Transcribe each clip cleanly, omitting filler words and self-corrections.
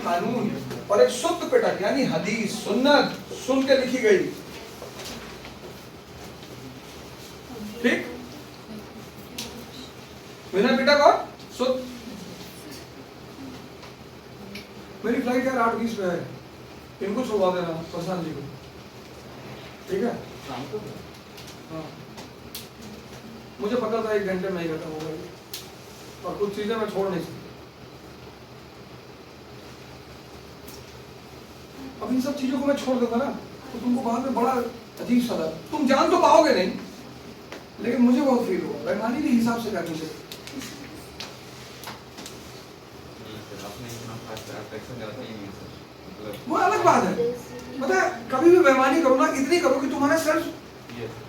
कानून और एक शुद्ध पिटक यानी हदीस सुन्नत सुन के लिखी गई, ठीक, बिना पिटक और शुद्ध। मेरी फ्लाइट यार 8:20 पे है, इनको छुड़वा देना प्रशांत जी को, ठीक है? हाँ, मुझे पता था 1 घंटे में ही खत्म होगा और कुछ चीजें मैं छोड़ नहीं सकती। अब इन सब चीजों को मैं छोड़ दूंगा ना तो तुमको बाद में बड़ा अजीब सा लगा, तुम जान तो पाओगे नहीं, लेकिन मुझे बहुत फील होगा। बेईमानी के हिसाब से करनी चाहिए। वो अलग बात है, पता है, कभी भी बेईमानी करो ना, इतनी करो कि तुम्हारा सेल्फ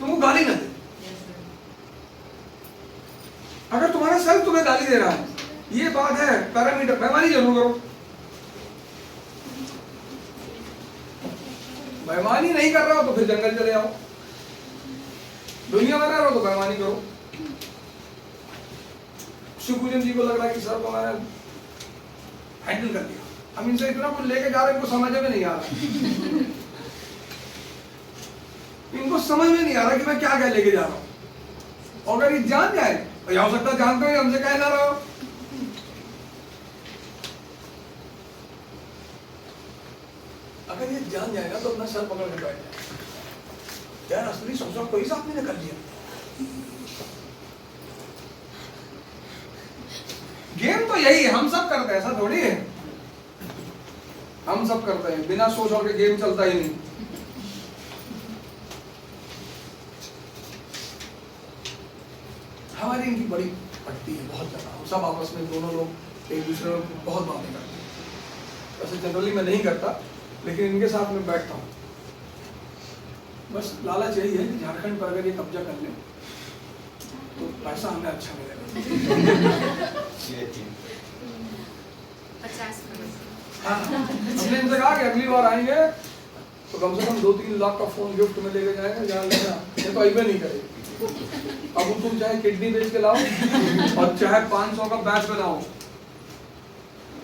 तुमको गाली ना दे। अगर तुम्हारा सेल्फ तुम्हें गाली दे रहा है, ये बात है पैरामीटर, बेईमानी जरूर करो। बेईमानी नहीं कर रहे हो तो फिर जंगल चले जाओ। दुनिया में रह रहे हो तो बेईमानी करो। शिवपूजन जी को लग रहा है कि सर को मैंने हैंडल कर दिया, हम इनसे इतना कुछ लेके जा रहे हैं, इनको समझ में नहीं आ रहा। इनको समझ में नहीं आ रहा कि मैं क्या क्या लेके जा रहा हूँ। और अगर ये जान जाए तो हो सकता है जानते हो हमसे कह जा रहे हो। अगर ये जान जाएगा तो अपना सर पकड़ के बैठ जाए, यार असली सोचा कोई साथ नहीं कर लिया। गेम तो यही है, हम सब करते हैं, ऐसा थोड़ी है। हम सब करते हैं, बिना सोच और के गेम चलता ही नहीं। हमारी इनकी बड़ी पटती है बहुत ज्यादा, हम सब आपस में दोनों लोग एक दूसरे में बहुत बातें करते हैं। वैसे जनरली मैं नहीं करता, लेकिन इनके साथ में बैठता हूँ। बस लालच यही है कि झारखंड पर अगर ये कब्जा कर ले तो पैसा हमें अच्छा मिलेगा। हाँ, हमने इनसे कहा कि अगली बार आएंगे तो कम से कम 2-3 लाख का फोन गिफ्ट में लेके जाएंगे, जहाँ लेना ये तो अइबे नहीं करेगी। अब तुम चाहे किडनी बेच के लाओ और चाहे 500 का बैच बनाओ,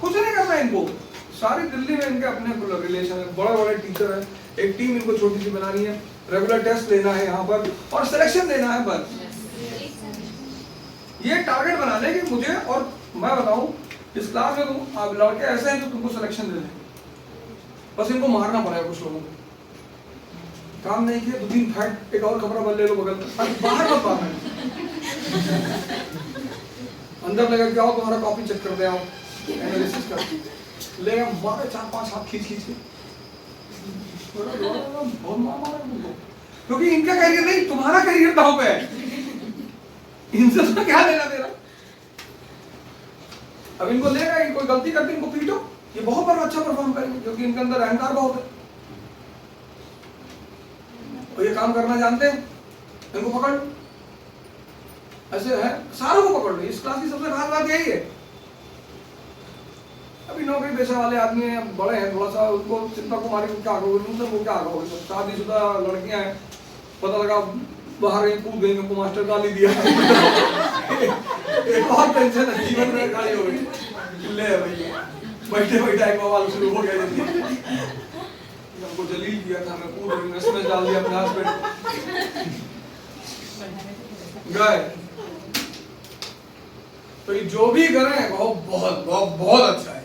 कुछ नहीं करना इनको। सारी दिल्ली में इनके अपने रिलेशन है, बड़े बड़े टीचर हैं, एक टीम इनको छोटी सी बनानी है, रेगुलर टेस्ट लेना है यहाँ पर और सिलेक्शन देना है। बस ये टारगेट बना ले कि मुझे, और मैं बताऊं इस क्लास में तुम आप लड़के ऐसे हैं तो तुमको सिलेक्शन दे देंगे, बस इनको मारना पड़ेगा। कुछ लोगों को काम नहीं किया 2-3 फाइट, एक और कमरा बल ले लो बगल में, बाहर मत मारना, अंदर लगा के आओ, तुम्हारा कॉपी चेक कर दे, आओ एनालिसिस कर ले, मारे 4-5 हाथ खींच खींच के, बहुत मारा तुमको, क्योंकि इनका करियर नहीं, तुम्हारा करियर दांव पे है। इनसे तो क्या लेना देना। अब इनको लेगा, कोई गलती करते इनको पीटो, ये बहुत बार अच्छा परफॉर्म करेंगे क्योंकि इनके अंदर अहंकार बहुत है और ये काम करना जानते हैं। इनको पकड़ लो, ऐसे है, सारों को पकड़ लो। इस क्लास की सबसे खास बात यही है, अभी नौकरी पेशा वाले आदमी हैं, बड़े हैं, थोड़ा सा उनको चिंता कुमारी को क्या करोगे, उनसे वो क्या करोगे। शादीशुदा लड़कियां हैं, पता लगा बाहर कहीं कूद गई, को मास्टर गाली दिया, एक और टेंशन है, जीवन में गाली हो गई, ले भैया बैठे बैठे एक बवाल शुरू हो गया। हमको जलील किया था, मैं कूद गई, मैसेज डाल दिया अपने हस्बैंड गए। तो ये जो भी करें वो बहुत बहुत बहुत अच्छा है,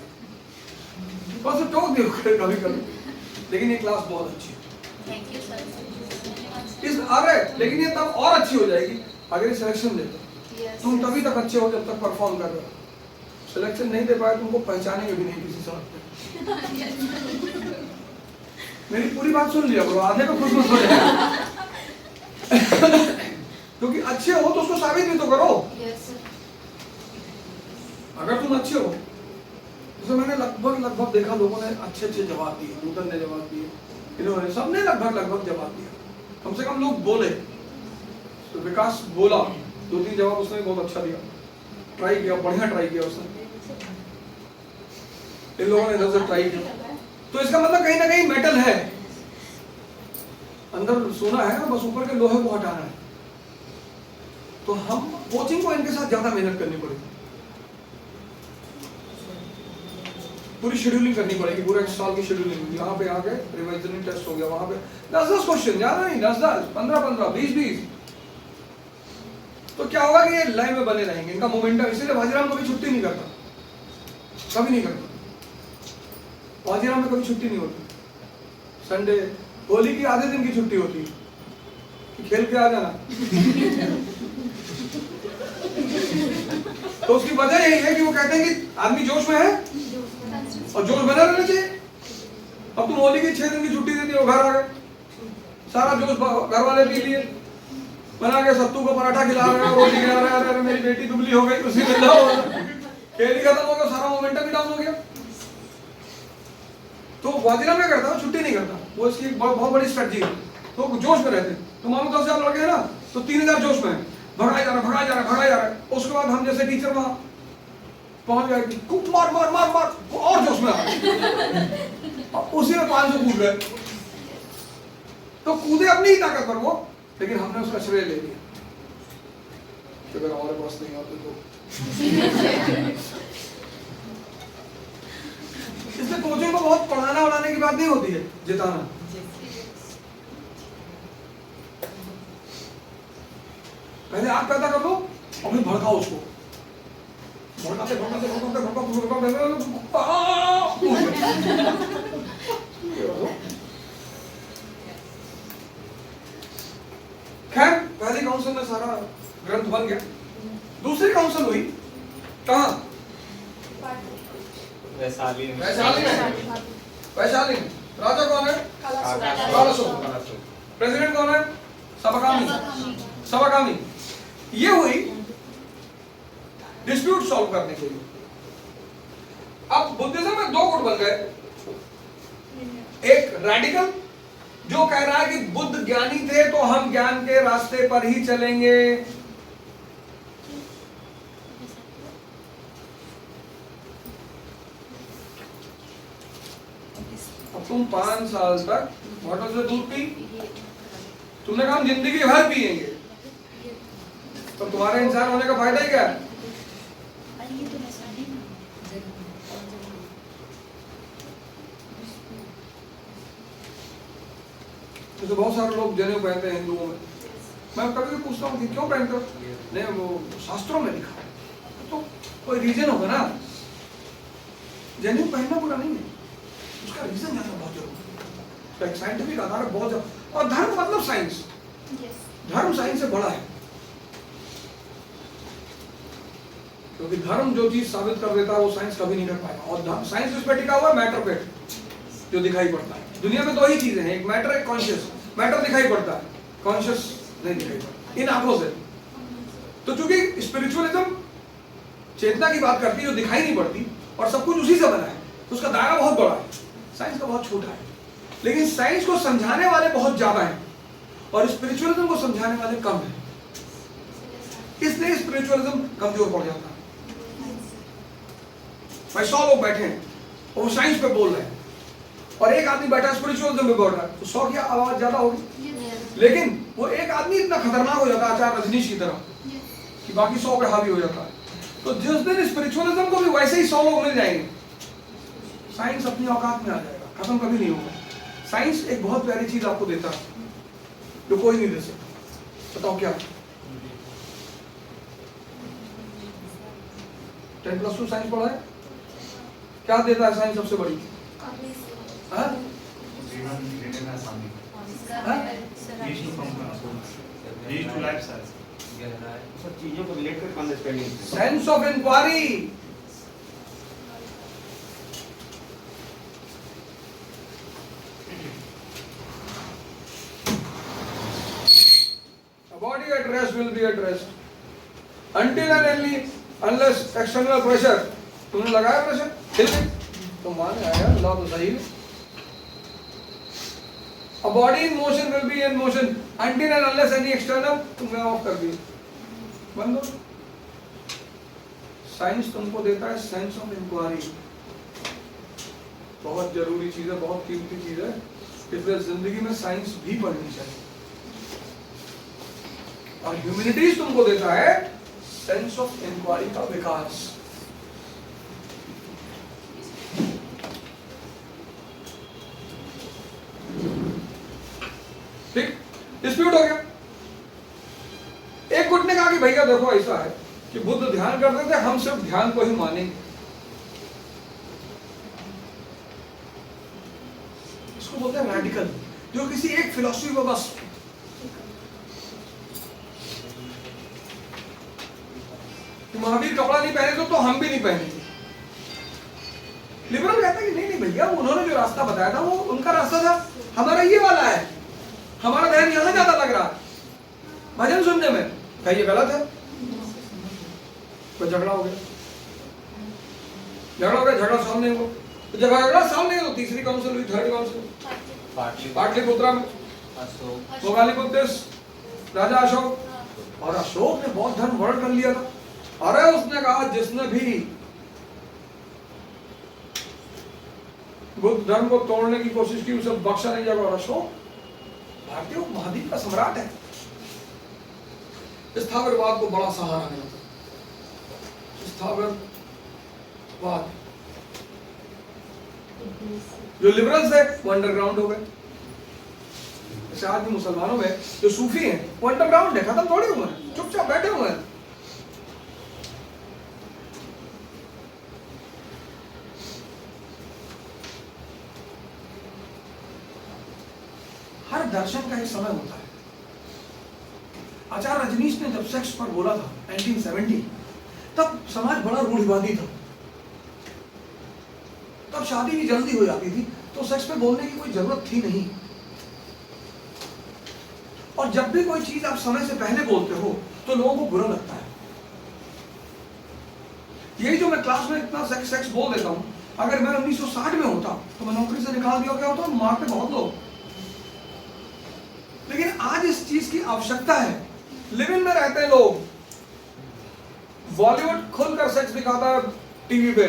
बस टोक दियो कभी कभी, लेकिन ये क्लास बहुत अच्छी है। Thank you sir. अरे लेकिन ये तब और अच्छी हो जाएगी अगर ये सिलेक्शन दे दो। तुम तभी तक अच्छे हो जब तक परफॉर्म कर रहे हो। सिलेक्शन नहीं दे पाए तुमको पहचानेंगे भी नहीं किसी सड़क पे। मेरी पूरी बात सुन लिया करो, आधे को खुश हो जाए। क्योंकि अच्छे हो तो उसको साबित भी तो करो। अगर तुम अच्छे हो, जैसे मैंने लगभग देखा लोगों ने अच्छे जवाब दिए, नूतन ने जवाब दिए, इन्होंने सबने लगभग जवाब दिया। कम से कम लोग बोले, तो विकास बोला 2-3 जवाब उसने बहुत अच्छा दिया, ट्राई किया, बढ़िया ट्राई किया उसने, इन लोगों ने इधर से ट्राई किया। तो इसका मतलब कहीं ना कहीं मेटल है अंदर, सोना है, बस ऊपर के लोहे को हटाना है। तो हम कोचिंग को इनके साथ ज्यादा मेहनत करनी पड़ेगी। पूरी शेड्यूलिंग करनी पड़ेगी, पूरा 1 साल की शेड्यूलिंग। यहाँ पे आके रिवाइजन टेस्ट हो गया, वहाँ पे 10-10 क्वेश्चन, ज़्यादा नहीं, 10-10, 15-15, 20-20। तो क्या होगा कि ये लाइन में बने रहेंगे, इनका मोमेंटम। इसीलिए बाजीराम कभी छुट्टी नहीं करता, कभी नहीं करता। बाजीराम में कभी छुट्टी नहीं होती। संडे, होली की आधे दिन की छुट्टी होती कि खेल के आ जाना। तो उसकी वजह यही है कि वो कहते हैं कि आदमी जोश में है और जोश बना रहना चाहिए। अब तुम होली की 6 दिन की छुट्टी दे दी, वो घर आ गए, सारा जोश घर वाले पी लिए, बना के सत्तू को पराठा खिला रहे हैं, रोटी खिला रहे हैं, अरे मेरी बेटी दुबली हो गई, उसी में खेल ही खत्म हो गया, सारा मोमेंटम ही डाउन हो गया। तो वाजिरा में करता है, छुट्टी नहीं करता, वो इसकी एक बहुत बड़ी स्ट्रेटजी है। तो जोश में रहते हैं। तो मानो 10,000 लड़के हैं ना, तो 3,000 जोश में है, भगाया जा रहा है। उसके बाद हम जैसे टीचर वहां पहुंच गए, मार मार मार मार, वो और जोश में आ गए, उसी में 500 कूद गए। तो कूदे अपनी ही ताकत पर वो, लेकिन हमने उसका श्रेय ले लिया। अगर हमारे पास नहीं आते तो इसलिए कोचिंग को बहुत पढ़ाना उड़ाने की बात नहीं होती है, जिताना। पहले आप पैदा कर लो और फिर भड़काओ उसको, भड़काते खैर, पहली काउंसिल में सारा ग्रंथ बन गया। दूसरी काउंसिल हुई कहाँ? वैशाली में। राजा कौन है? कालासुर। प्रेसिडेंट कौन है? सबाकामी। ये हुई डिस्प्यूट सॉल्व करने के लिए। अब बुद्धिज्म में 2 गुट बन गए। एक रैडिकल जो कह रहा है कि बुद्ध ज्ञानी थे तो हम ज्ञान के रास्ते पर ही चलेंगे। तुम 5 साल तक बॉटल से दूध पी, तुमने कहा हम जिंदगी भर पिएंगे, तो तुम्हारे इंसान होने का फायदा ही क्या है? तो बहुत सारे लोग जनेऊ पहनते हैं हिंदुओं में। मैं कभी भी पूछता हूँ कि क्यों पहनते हो? नहीं, वो शास्त्रों में लिखा है। तो कोई रीजन होगा ना। जनेऊ पहनना बुरा नहीं है, उसका रीजन जानना बहुत जरूरी है। एक साइंटिफिक आधार है बहुत ज्यादा। और धर्म मतलब साइंस। धर्म साइंस से बड़ा है, क्योंकि धर्म जो चीज साबित कर देता है वो साइंस कभी नहीं कर पाएगा। और साइंस इस पे टिका हुआ है मैटर पे, जो दिखाई पड़ता है। दुनिया में 2 ही चीजें हैं, एक मैटर, एक कॉन्शियस। मैटर दिखाई पड़ता है, कॉन्शियस नहीं दिखाई पड़ता, इन आंखों से। तो चूंकि स्पिरिचुअलिज्म चेतना की बात करती है जो दिखाई नहीं पड़ती, और सब कुछ उसी से बना है, तो उसका दायरा बहुत बड़ा है। साइंस का बहुत छोटा है, लेकिन साइंस को समझाने वाले बहुत ज्यादा हैं और स्पिरिचुअलिज्म को समझाने वाले कम हैं। इसलिए स्पिरिचुअलिज्म कमजोर पड़ जाता है। भाई 100 लोग बैठे हैं और वो साइंस पे बोल रहे हैं, और एक आदमी बैठा स्पिरिचुअलिज्म पे बोल रहा है, तो 100 की आवाज ज्यादा होगी। लेकिन वो एक आदमी इतना खतरनाक हो जाता है आचार्य रजनीश की तरह कि बाकी 100 पे हावी हो जाता है। तो जिस दिन स्पिरिचुअलिज्म को भी वैसे ही 100 लोग मिल जाएंगे, साइंस अपनी औकात में आ जाएगा, खत्म कभी नहीं होगा। साइंस एक बहुत प्यारी चीज आपको देता है जो कोई नहीं दे सकता। बताओ क्या? 10+2 साइंस पढ़ा है, क्या देता है साइंस सबसे बड़ी? चीजों को रिलेट करके understanding, sense of inquiry. Body at rest will be at rest until and only unless external pressure। तुमने लगाया प्रेशर, हिल गई, तो माने आया ला तो सही है। A body in motion will be in motion until and unless any external। तुमने ऑफ कर दिया, बंद हो। साइंस तुमको देता है सेंस ऑफ इंक्वायरी, बहुत जरूरी चीज है, बहुत कीमती चीज है। इसलिए जिंदगी में साइंस भी पढ़नी चाहिए। और ह्यूमैनिटीज तुमको देता है सेंस ऑफ इंक्वायरी का विकास। ठीक, डिस्प्यूट हो गया। एक गुट ने कहा कि भैया देखो ऐसा है कि बुद्ध ध्यान करते थे, हम सिर्फ ध्यान को ही मानेंगे। इसको बोलते हैं रैडिकल, जो किसी एक फिलॉसफी को बस महावीर कपड़ा नहीं पहने तो हम भी नहीं पहनेंगे। लिबरल कहता है कि नहीं भैया, उन्होंने जो रास्ता बताया था वो उनका रास्ता था, हमारा ये वाला है, हमारा ध्यान यहां ज्यादा लग रहा है भजन सुनने में। क्या ये गलत है? तो झगड़ा हो गया, झगड़ा सॉल्व नहीं हुआ। तो जब झगड़ा सॉल्व नहीं हुआ तो तीसरी काउंसिल हुई, थर्ड काउंसिल पाटलिपुत्रा में, मोगालिपुत्रिस राजा अशोक। और अशोक ने बहुत धर्म वर्णन कर लिया था। अरे उसने कहा जिसने भी बुद्ध धर्म को तोड़ने की कोशिश की उसे बख्शा नहीं जाएगा। और अशोक भारतीय उपमहाद्वीप का सम्राट है, स्थावरवाद को बड़ा सहारा नहीं होता। स्थावरवाद जो लिबरल्स है वो अंडरग्राउंड हो गए। जैसे आज भी मुसलमानों में जो सूफी हैं वो अंडरग्राउंड है, खत्म थोड़ी हुए हैं, चुपचाप बैठे हुए हैं। हर दर्शन का एक समय होता है। आचार्य रजनीश ने जब सेक्स पर बोला था 1970, तब समाज बड़ा रूढ़िवादी था, तब शादी भी जल्दी हो जाती थी, तो सेक्स पे बोलने की कोई जरूरत थी नहीं। और जब भी कोई चीज आप समय से पहले बोलते हो तो लोगों को बुरा लगता है। यही जो मैं क्लास में इतना सेक्स बोल देता हूं, अगर मैं 1960 में होता तो मैं नौकरी से निकाल दिया, क्या होता, मारते बहुत लोग। लेकिन आज इस चीज की आवश्यकता है। लिव इन में रहते हैं लोग, बॉलीवुड खुलकर सेक्स दिखाता है टीवी पे।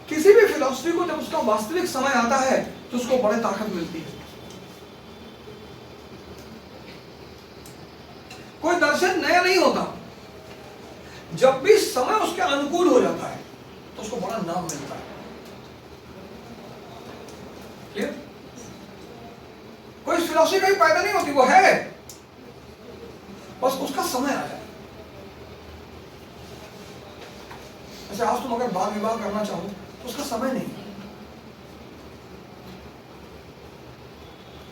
किसी भी फिलॉसफी को जब उसका वास्तविक समय आता है तो उसको बड़ी ताकत मिलती है। कोई दर्शन नया नहीं होता, जब भी समय उसके अनुकूल हो जाता है तो उसको बड़ा नाम मिलता है। क्लियर? कोई फिलॉसफी कहीं पैदा नहीं होती, वो है, बस उसका समय आ जाए। अच्छा, आज तुम अगर बाल विवाह करना चाहो तो उसका समय नहीं।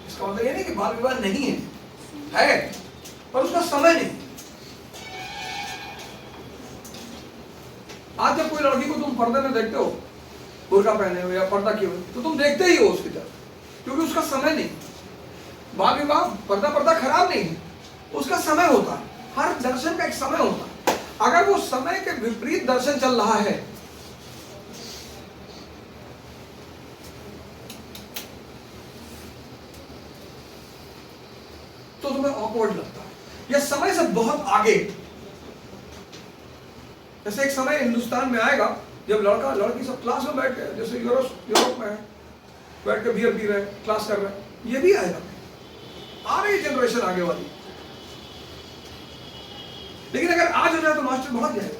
इसका मतलब ये नहीं कि बाल विवाह नहीं है, पर उसका समय नहीं। आज जब कोई लड़की को तुम पर्दे में देखते हो, बुर्का पहने हुए या पर्दा किए हुए, तो तुम देखते ही हो उसकी तरफ, क्योंकि उसका समय नहीं। बाल विवाह पर्दा खराब नहीं है, उसका समय होता है। हर दर्शन का एक समय होता है। अगर वो समय के विपरीत दर्शन चल रहा है तो तुम्हें ऑकवर्ड लगता है, यह समय से बहुत आगे। जैसे एक समय हिंदुस्तान में आएगा जब लड़का लड़की सब क्लास में बैठ के, जैसे यूरोप में है, बैठ के बियर पी रहे हैं, क्लास कर रहे हैं, ये भी आएगा। आ रही जनरेशन आगे वाली। लेकिन अगर आज हो जाए तो मास्टर भाग जाएगा,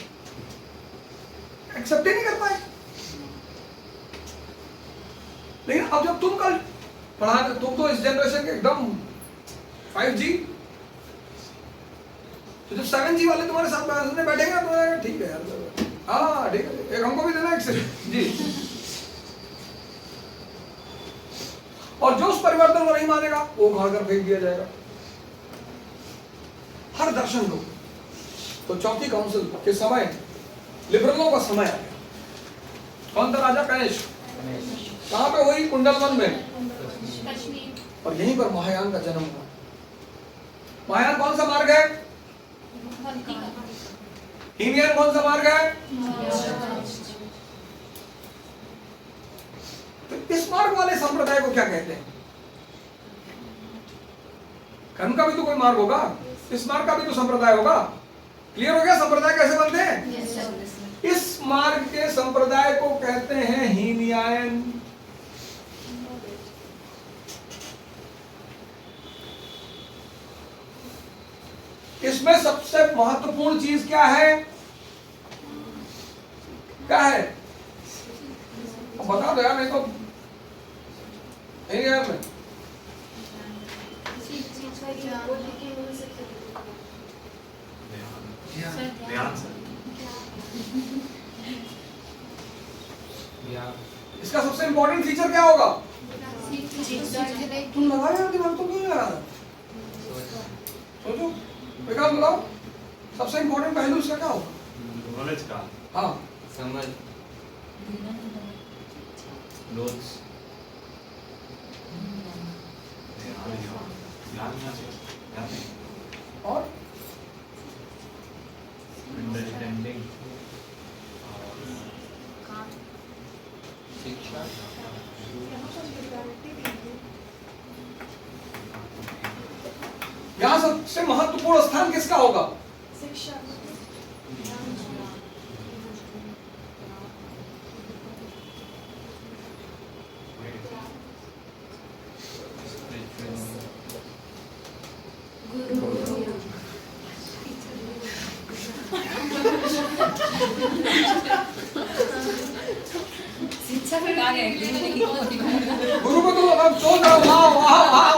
एक्सेप्ट ही नहीं कर पाए। लेकिन अब जब तुम कल पढ़ा, तुम तो इस जनरेशन के एकदम 5G, तो जब 7G वाले तुम्हारे साथ में बैठेंगे ना, तो ठीक है यार, हाँ ठीक है, एक हमको भी देना, एक जी। और जो उस परिवर्तन को नहीं मानेगा वो उखाड़ कर फेंक दिया जाएगा। हर दर्शन लोग। तो चौथी काउंसिल के समय लिबरलों का समय आ गया। कौन था राजा? कनिष्क। कहां पे हुई? कुंडलवन में, और यहीं पर महायान का जन्म हुआ। महायान कौन सा मार्ग है? हीनयान कौन सा मार्ग है? तो इस मार्ग वाले संप्रदाय को क्या कहते हैं? कर्म का भी तो कोई मार्ग होगा, इस मार्ग का भी तो संप्रदाय होगा। क्लियर हो गया संप्रदाय कैसे बनते हैं? इस मार्ग के संप्रदाय को कहते हैं हीनयान। इसमें सबसे महत्वपूर्ण चीज क्या है? क्या है? बता दो यार, नहीं तो हीनयान में इसका सबसे इंपॉर्टेंट फीचर क्या होगा? तुम लगाओ यार दिमाग, तो क्यों लगा रहा? सोचो, विकास बताओ, सबसे इंपॉर्टेंट पहलू इसका क्या होगा? नॉलेज का। हाँ, समझ, नोट्स, और अंडरस्टैंडिंग, शिक्षा, यहाँ सबसे महत्वपूर्ण स्थान किसका होगा? शिक्षा में आ गए गुरु को तुम अब सोच रहे हो, वाह वाह वाह,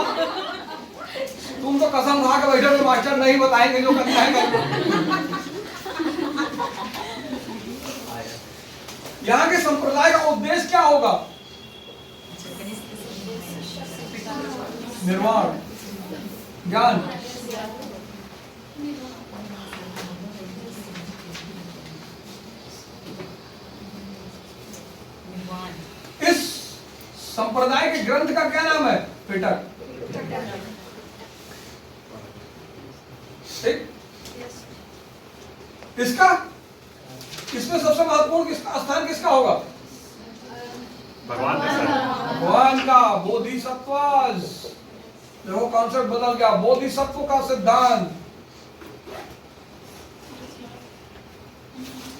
तुम तो कसम खा के बैठे हो मास्टर नहीं बताएंगे जो करना है कर। यहाँ के संप्रदाय का उद्देश्य क्या होगा? निर्माण, ज्ञान। इस संप्रदाय के ग्रंथ का क्या नाम है? पिटक। ठीक? इसका, इसमें सबसे महत्वपूर्ण किसका स्थान किसका होगा? भगवान का सर। भगवान का। बोधिसत्व, देखो कॉन्सेप्ट बदल गया, बोधिसत्व का सिद्धांत।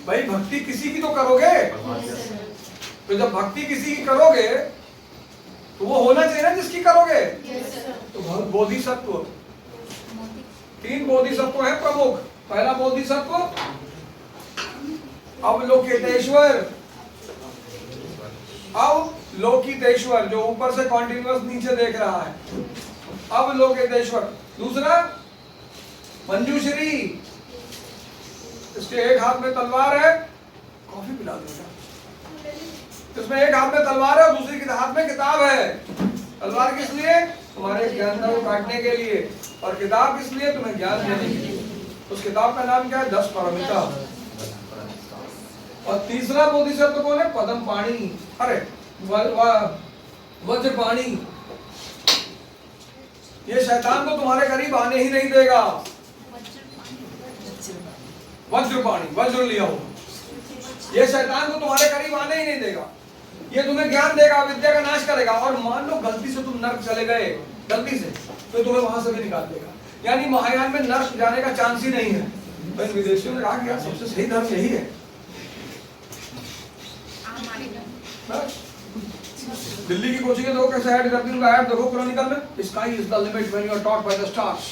भाई भक्ति किसी की तो करोगे, तो जब भक्ति किसी की करोगे तो वो होना चाहिए ना जिसकी करोगे। तो बोधिसत्व, 3 बोधिसत्व है प्रमुख। पहला बोधिसत्व अवलोकितेश्वर, अवलोकितेश्वर जो ऊपर से कॉन्टिन्यूअस नीचे देख रहा है, अवलोकितेश्वर। दूसरा मंजूश्री, इसके एक हाथ में तलवार है, कॉफी पिला दूंगा, इसमें एक हाथ में तलवार है और दूसरी के हाथ में किताब है। तलवार किस लिए? तुम्हारे ज्ञान को काटने के लिए, और किताब किस लिए? तुम्हें ज्ञान देने के लिए। उस किताब का नाम क्या है? 10 पारमिता। और तीसरा बोधिसत्व कौन है? पद्म पाणी, अरे वज्रपाणी। ये शैतान को तुम्हारे करीब आने ही नहीं देगा। वज्रपाणी, वज्र लिया हो, ये शैतान को तुम्हारे करीब आने ही नहीं देगा। ये तुम्हें ज्ञान देगा, विद्या का नाश करेगा। और मान लो गलती से तुम नर्क चले गए, गलती से, तो तुम्हें वहां से भी निकाल देगा। यानी महायान में नर्क जाने का चांस ही नहीं है। तो विदेशियों ने कहा कि यार सबसे सही धर्म यही है। दिल्ली की कोचिंग देखो कैसे ऐड करती हूँ, ऐड देखो क्रॉनिकल में, sky is the limit when you are taught by the stars.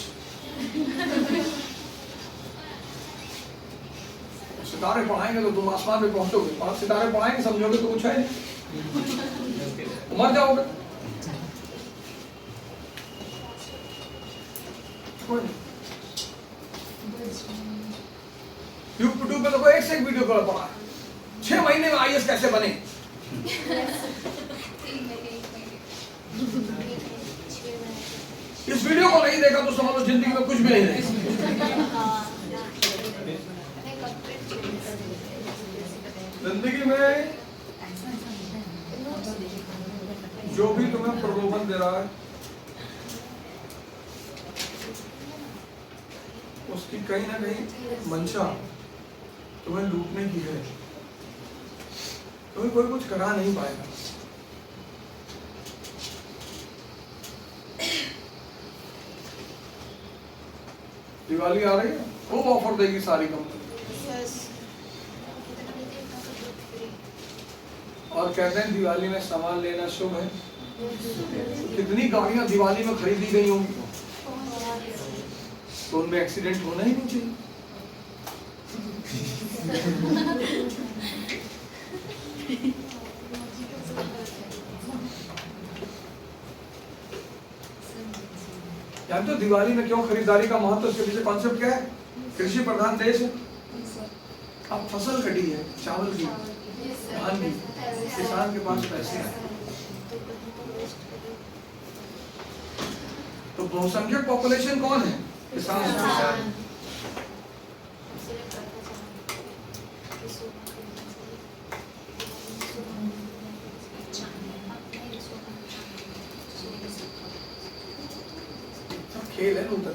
सितारे पढ़ाएंगे तो तुम आसमान में पहुंचोगे, 5 सितारे पढ़ाएंगे समझोगे तो कुछ है नहीं, मर जाओगे। यूट्यूब पे देखो एक से एक वीडियो कॉल पढ़ा, 6 महीने में आईएएस कैसे बने। इस वीडियो को नहीं देखा तो समझ लो जिंदगी में कुछ भी नहीं देखा। जिंदगी में जो भी तुम्हें प्रलोभन दे रहा है उसकी कहीं ना कहीं मंशा तुम्हें लूटने की है। तुम्हें कोई कुछ करा नहीं पाएगा। दिवाली आ रही है, खूब ऑफर देगी सारी कंपनी। और कहते हैं दिवाली में सामान लेना शुभ है। कितनी गाड़ियां दिवाली में खरीदी गई होंगी, तो उनमें एक्सीडेंट होना ही नहीं चाहिए। जानते हो दिवाली में क्यों खरीदारी का महत्व? इसके पीछे कॉन्सेप्ट क्या है? कृषि प्रधान देश है, अब फसल कटी है, चावल की, धान की, किसान के पास पैसे हैं। तो बहुसंख्यक पॉपुलेशन कौन है? किसान। खेल है नूतन।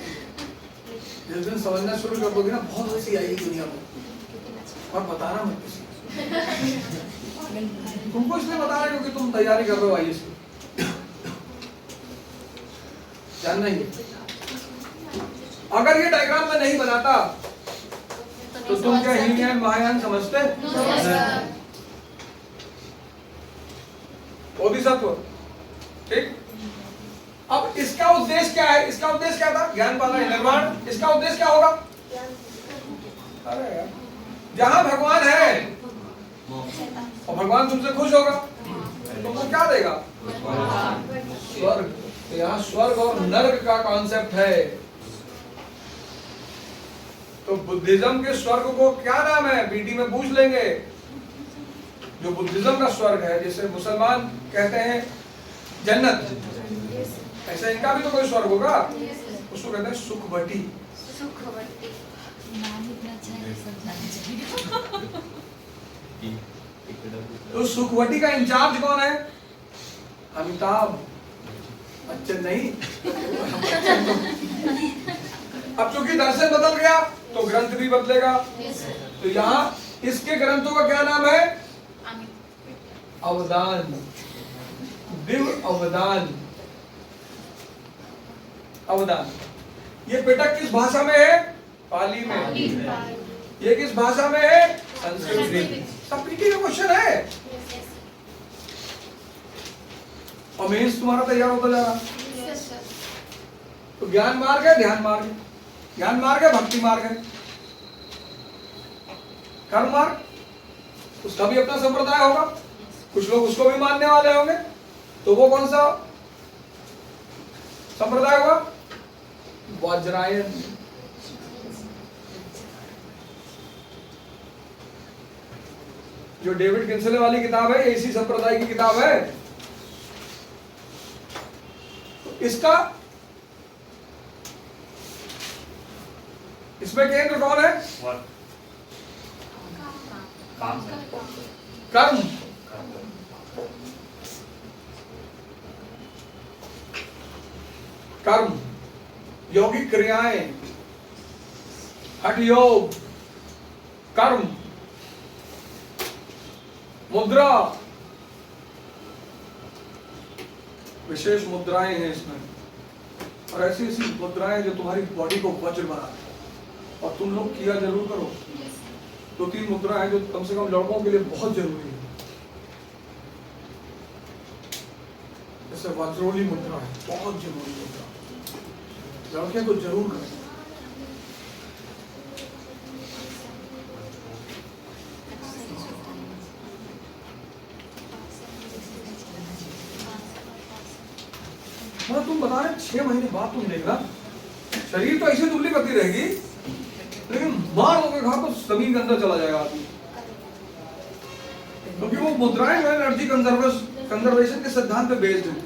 जिस दिन समझना शुरू कर दोगे ना, बहुत हंसी आएगी दुनिया में, और बताना मत किसी तुमको इसलिए बता रहे हो क्योंकि तुम तैयारी कर रहे हो आईएएस की, जानना ही है। अगर ये डायग्राम में नहीं बनाता तो तुम क्या हीनयान महायान समझते? बोधिसत्व, ठीक। अब इसका उद्देश्य क्या है? इसका उद्देश्य क्या था? ज्ञान पाना, निर्वाण। इसका उद्देश्य क्या होगा? अरे यार, जहां भगवान है और भगवान तुमसे खुश होगा तो तुमको क्या देगा? स्वर्ग। तो यहाँ स्वर्ग और नर्क का कॉन्सेप्ट है। तो बुद्धिज्म के स्वर्ग को क्या नाम है? बीटी में पूछ लेंगे। जो बुद्धिज्म का स्वर्ग है, जिसे मुसलमान कहते हैं जन्नत, ऐसा इनका भी तो कोई स्वर्ग होगा, उसको कहते हैं सुखवटी। तो सुखवटी का इंचार्ज कौन है? अमिताभ बच्चन नहीं। अब चूंकि दर्शन बदल गया तो ग्रंथ भी बदलेगा। तो यहाँ इसके ग्रंथों का क्या नाम है? अवदान, दिव्य अवदान। अवदान। ये पिटक किस भाषा में है? पाली में। ये किस भाषा में है? संस्कृत। सब पीटी का क्वेश्चन है और मेंस तुम्हारा तैयार होता जा रहा। तो ज्ञान मार्ग है, ध्यान मार्ग है, ज्ञान मार्ग है, भक्ति मार्ग है, कर्म मार्ग। उसका भी अपना संप्रदाय होगा, कुछ लोग उसको भी मानने वाले होंगे। तो वो कौन सा संप्रदाय होगा? वज्रायन। जो डेविड किंसले वाली किताब है, इसी संप्रदाय की किताब है। तो इसका इसमें केंद्र कौन है? कर्म। कर्म, यौगिक क्रियाएं, हठ योग, कर्म, मुद्रा, विशेष मुद्राएं हैं इसमें, और ऐसी ऐसी मुद्राएं जो तुम्हारी बॉडी को वज्र बनाती है। और तुम लोग किया जरूर करो। 2-3 मुद्रा है जो कम से कम लड़कों के लिए बहुत जरूरी है। जैसे वज्रोली मुद्रा है, बहुत जरूरी मुद्रा, लड़के तो जरूर करें। मतलब तुम बता रहे 6 महीने बाद तुम देखना, शरीर तो ऐसे दुबली करती रहेगी, लेकिन मार होकर खा तो जमीन के अंदर चला जाएगा आदमी। क्योंकि वो मुद्राएं जो है एनर्जी कंजर्वेशन के सिद्धांत पे बेस्ड है।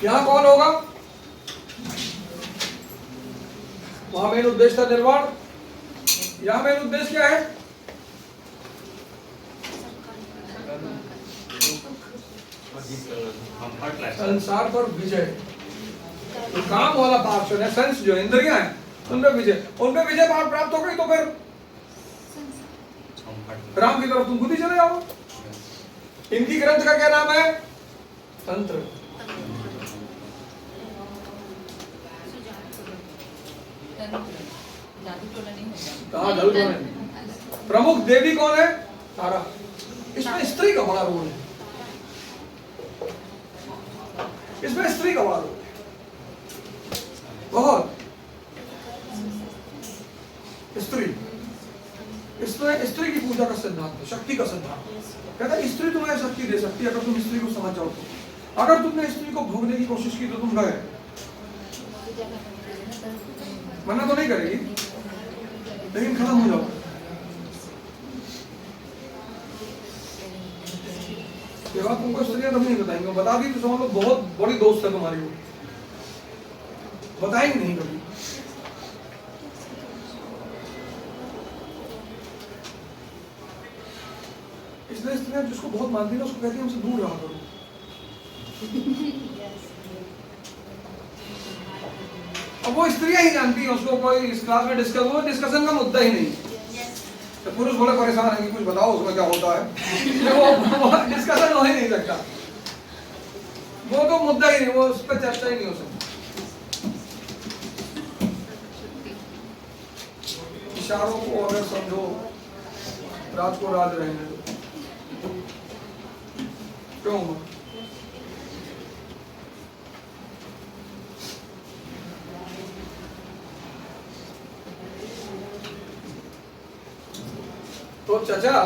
यहाँ कौन होगा? वहां मेन उद्देश्य था निर्वाण, यहाँ मेन उद्देश्य क्या है? संसार पर विजय। तो काम वाला पार्ट है, सेंस जो इंद्रियां हैं उनपे विजय, उनपे विजय प्राप्त हो गई तो फिर राम की तरफ तुम खुद ही चले जाओ। इनकी ग्रंथ का क्या नाम है? तंत्र। कहा जादू? प्रमुख देवी कौन है? तारा। इसमें स्त्री का बड़ा रोल है, इसमें स्त्री का बड़ा रोल है बहुत। स्त्री की पूजा का सिद्धांत है, शक्ति का सिद्धांत। कहता है स्त्री तुम्हें शक्ति दे सकती है अगर तुम स्त्री को समझ जाओ तो। अगर तुमने स्त्री को भोगने की कोशिश की तो तुम गए। मना तो नहीं करेगी, लेकिन खत्म हो जाओ। ये बात तुमको स्त्रियां कभी नहीं बताएंगे, बता दी तो समझ लो बहुत बड़ी दोस्त है तुम्हारी, वो बताएंगे नहीं कभी। इसलिए स्त्रियां जिसको बहुत मानती है उसको कहती है हमसे दूर रहा करो। अब वो स्त्रियां ही जानती हैं, उसको कोई इस क्लास में डिस्कशन का मुद्दा ही नहीं। तो पुरुष बड़े परेशान है कि कुछ बताओ उसमें क्या होता है, वो डिस्कशन हो ही नहीं सकता, वो तो मुद्दा ही नहीं, वो उस पर चर्चा ही नहीं हो सकती। इशारों को अगर समझो, रात को रात रहने दो, क्यों? तो चाचा,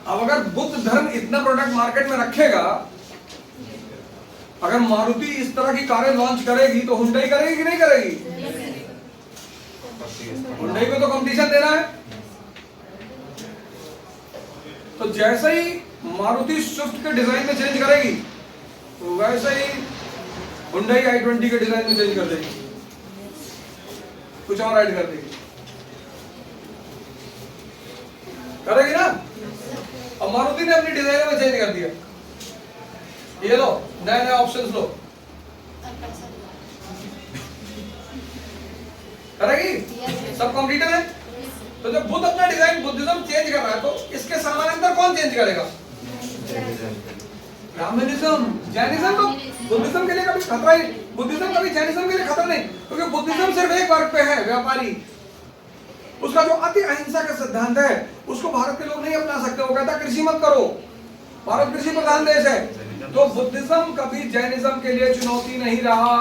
अब अगर बुद्ध धर्म इतना प्रोडक्ट मार्केट में रखेगा, अगर मारुति इस तरह की कारें लॉन्च करेगी तो हुंडई करेगी कि नहीं करेगी? हुंडई को तो कंपटीशन देना है। तो जैसे ही मारुति स्विफ्ट के डिजाइन में चेंज करेगी, तो वैसे ही हुंडई i20 के डिजाइन में चेंज कर देगी, कुछ और ऐड कर देगी, करेगी ना? अब मारुति ने अपनी डिजाइन में चेंज कर दिया, ये लो नए नए ऑप्शंस लो, करेगी? सब कॉम्पिटिटर है। तो जब बुद्ध अपना डिजाइन बुद्धिज्म चेंज कर रहा है, तो इसके समानांतर कौन चेंज करेगा? ब्राह्मणिज्म। जैनिज्म तो बुद्धिज्म के लिए कभी खतरा ही, बुद्धिज्म कभी जैनिज्म के लिए खतरा नहीं, क्योंकि बुद्धिज्म सिर्फ एक वर्ग पे है, व्यापारी। उसका जो अति अहिंसा का सिद्धांत है उसको भारत के लोग नहीं अपना सकते। वो कहता कृषि मत करो, भारत कृषि प्रधान देश है। तो बुद्धिज्म कभी जैनिज्म के लिए चुनौती नहीं रहा,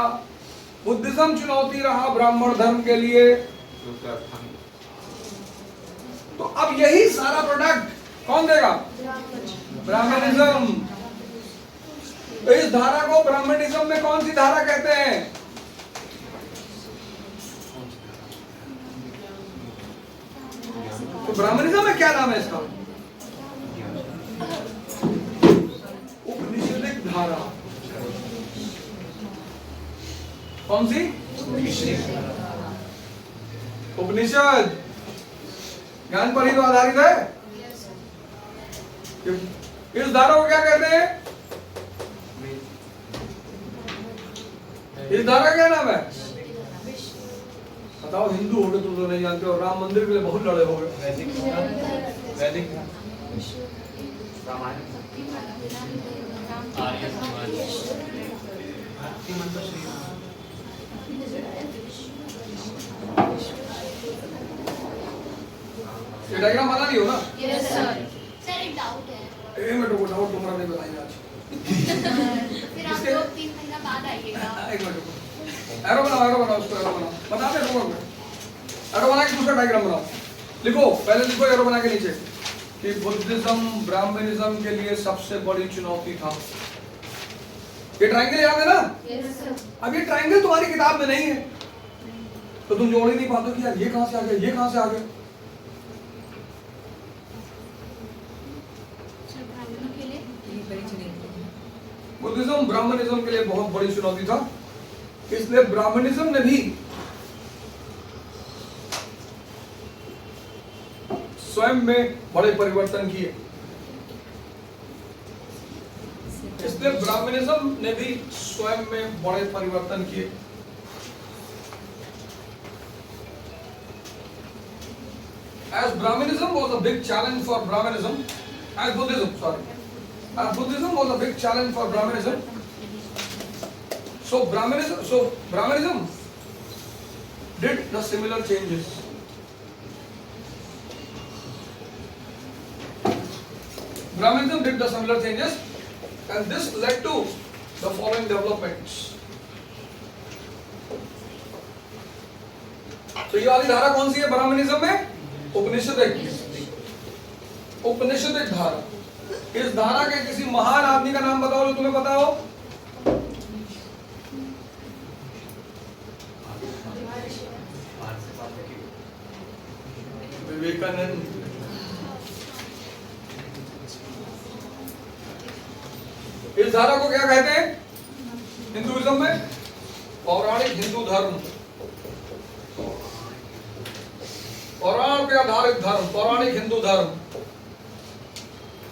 बुद्धिज्म चुनौती रहा ब्राह्मण धर्म के लिए। तो अब यही सारा प्रोडक्ट कौन देगा? ब्राह्मणिज्म। तो इस धारा को ब्राह्मणिज्म में कौन सी धारा कहते हैं? तो ब्राह्मणिज्म में क्या नाम है इसका? उपनिषदिक धारा। कौन सी? उपनिषद ज्ञान पर ही तो आधारित है। इस धारा को क्या कहते हैं? इस धारा क्या नाम है? बताओ, हिंदू हो गए तुम तो नहीं जानते हो, राम मंदिर के लिए बहुत लड़े हो गए। वैदिक रामायण, आर्य समाज, ये डायग्राम बना रही हो ना? Yes sir. सर एक डाउट है, एक मिनट रुको, डाउट तुम्हारा नहीं बताएंगे आज। फिर आप लोग 3 महीना बाद आइएगा। एक मिनट रुको, एरो बनाओ उसको, एरो बनाओ, बताते रुको, एरो बना के दूसरा डायग्राम बनाओ। लिखो, पहले लिखो एरो बना के नीचे कि बुद्धिज्म ब्राह्मणिज्म के लिए सबसे बड़ी चुनौती था। ये ट्रायंगल याद है ना? Yes sir. अब ये ट्रायंगल तुम्हारी किताब में नहीं है, तो तुम जोड़ ही नहीं पाते कि यार ये कहां से आ गया, ये कहां से आ गया। बुद्धिज्म ब्राह्मणिज्म के लिए बहुत बड़ी चुनौती था, इसलिए ब्राह्मणिज्म ने भी स्वयं में बड़े परिवर्तन किए। इसलिए ब्राह्मणिज्म ने भी स्वयं में बड़े परिवर्तन किए। As Brahmanism was a big challenge for Brahmanism, as Buddhism was a big challenge for Brahmanism. So Brahmanism did the similar changes. Brahmanism did the similar changes, and this led to the following developments. तो ये वाली धारा कौन सी है Brahmanism में? उपनिषदिक धारा। इस धारा के किसी महान आदमी का नाम बताओ जो तुम्हें पता हो। इस धारा को क्या कहते हैं हिंदुइज्म में? पौराणिक हिंदू धर्म, पौराण पे आधारित धर्म, पौराणिक हिंदू धर्म।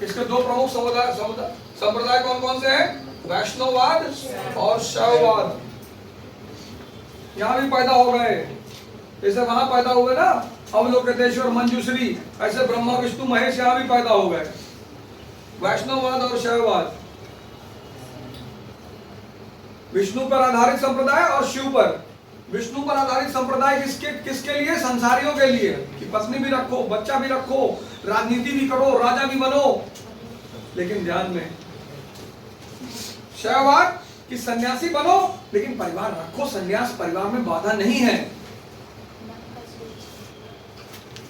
इसके दो प्रमुख संप्रदाय कौन कौन से हैं? वैष्णववाद और शैववाद। यहाँ भी पैदा हो गए, जैसे वहां पैदा हुए ना अवलोकितेश्वर मंजूश्री, ऐसे ब्रह्मा विष्णु महेश यहाँ भी पैदा हो गए। वैष्णववाद और शैववाद, विष्णु पर आधारित संप्रदाय और शिव पर। विष्णु पर आधारित संप्रदाय किसके लिए? संसारियों के लिए, कि पत्नी भी रखो, बच्चा भी रखो, राजनीति भी करो, राजा भी बनो। लेकिन ध्यान में शैववाद कि सन्यासी बनो लेकिन परिवार रखो, सन्यास परिवार में बाधा नहीं है।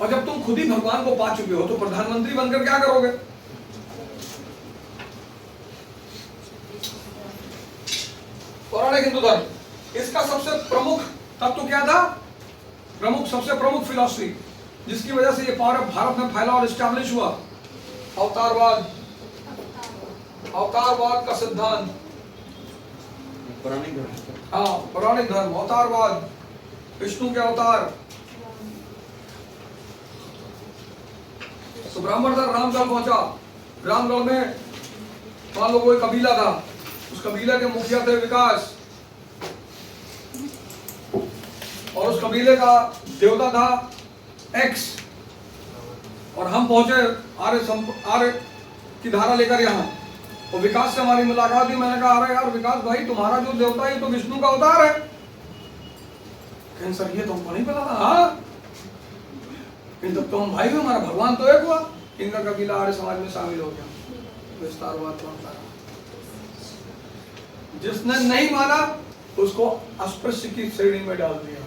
और जब तुम खुद ही भगवान को पा चुके हो तो प्रधानमंत्री बनकर क्या करोगे? पौराणिक हिंदू धर्म, इसका सबसे प्रमुख तत्व क्या था? सबसे प्रमुख फिलॉसफी जिसकी वजह से ये भारत में फैला और एस्टैब्लिश हुआ, अवतारवाद। अवतारवाद का सिद्धांत, पौराणिक धर्म। हाँ, पौराणिक धर्म, अवतारवाद, विष्णु के अवतार। तो ब्राह्मण दल रामगढ़ पहुंचा। रामगढ़ में मान लो कोई कबीला था, उस कबीले के मुखिया थे विकास, और उस कबीले का देवता था एक्स। और हम पहुंचे आर्य की धारा लेकर यहाँ, और विकास से हमारी मुलाकात हुई। मैंने कहा अरे यार विकास भाई, तुम्हारा जो देवता है तो विष्णु का अवतार है। कहें सर ये तो हमको नहीं पता था। हाँ, तो तुम भाई हो, हमारा भगवान तो एक हुआ। इनका कबीला आर्य समाज में शामिल हो गया, विस्तारवाद बनता रहा। जिसने नहीं माना उसको अस्पृश्य की श्रेणी में डाल दिया।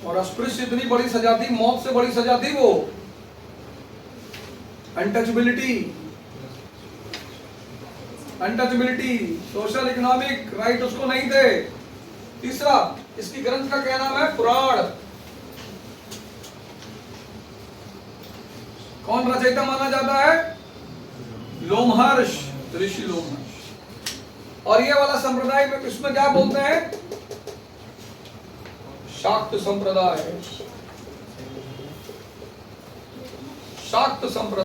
और अस्पृश्य इतनी बड़ी सजा थी, मौत से बड़ी सजा थी वो, अनटचेबिलिटी, सोशल इकोनॉमिक राइट उसको नहीं थे। तीसरा, इसकी ग्रंथ का क्या नाम है? पुराण। कौन रचयिता माना जाता है? लोमहर्ष, ऋषि लोमहर्ष। और ये वाला संप्रदाय में इसमें क्या बोलते हैं? शाक्त संप्रदाय, शाक्त संप्रदाय।